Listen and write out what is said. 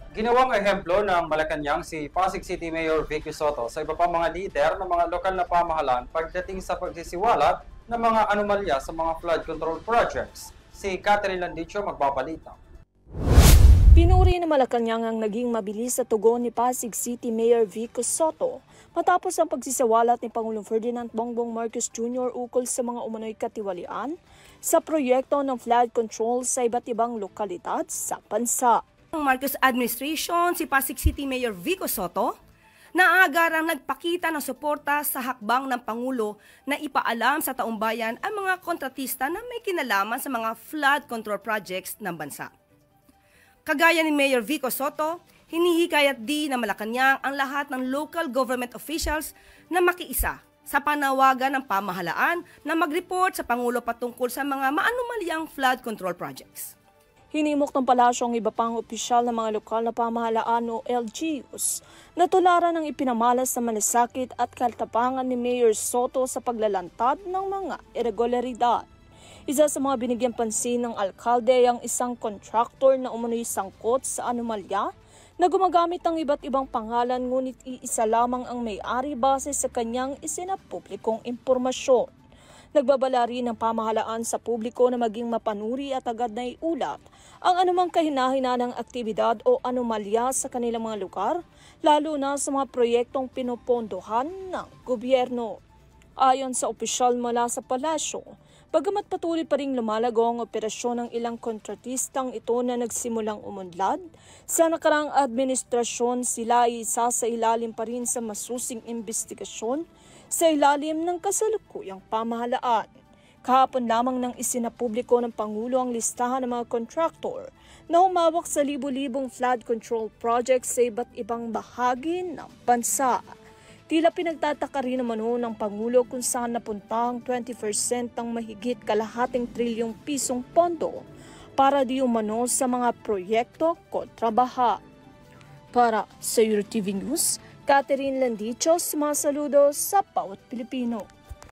Ginawang ehemplo ng Malacanang si Pasig City Mayor Vicky Soto sa iba pang mga lider ng mga lokal na pamahalaan pagdating sa pagsisiwalat ng mga anomalya sa mga flood control projects. Si Catherine Landicho magbabalita. Pinuri na Malacanang ang naging mabilis sa tugon ni Pasig City Mayor Vico Soto matapos ang pagsisiwalat ni Pangulong Ferdinand Bongbong Marcos Jr. ukol sa mga umano'y katiwalian sa proyekto ng flood control sa iba't ibang lokalidad sa bansa. Ang Marcos administration, si Pasig City Mayor Vico Soto, naagarang nagpakita ng suporta sa hakbang ng Pangulo na ipaalam sa taumbayan ang mga kontratista na may kinalaman sa mga flood control projects ng bansa. Kagaya ni Mayor Vico Soto, hinihikayat din ng Malacanang ang lahat ng local government officials na makiisa sa panawagan ng pamahalaan na mag-report sa Pangulo patungkol sa mga maanumalyang flood control projects. Hinimok ng palasyo ang iba pang opisyal ng mga lokal na pamahalaan o LGUs na tularan ng ipinamalas sa malasakit at kaltapangan ni Mayor Soto sa paglalantad ng mga irregularidad. Isa sa mga binigyang pansin ng alkalde ay ang isang kontraktor na umano'y sangkot sa anomalya na gumagamit ng iba't ibang pangalan ngunit iisa lamang ang may-ari base sa kanyang isinapublikong impormasyon. Nagbabala rin ng pamahalaan sa publiko na maging mapanuri at agad na iulat ang anumang kahinahina ng aktibidad o anomalya sa kanilang mga lugar, lalo na sa mga proyektong pinupondohan ng gobyerno. Ayon sa opisyal mula sa palasyo, bagamat patuloy pa ring lumalago ang operasyon ng ilang kontratistang ito na nagsimulang umunlad, sa nakaraang administrasyon sila ay isa sa ilalim pa rin sa masusing investigasyon sa ilalim ng kasalukuyang pamahalaan. Kahapon lamang nang isinapubliko ng Pangulo ang listahan ng mga kontraktor na humawak sa libu-libong flood control projects sa iba't ibang bahagi ng bansa. Tila pinagtataka rin naman ng Pangulo kung saan napunta ang 20% ng mahigit kalahating trilyong pisong pondo para di umano sa mga proyekto kontra baha. Para sa EuroTV News, Catherine Landicho, sumasaludo sa bawat Pilipino.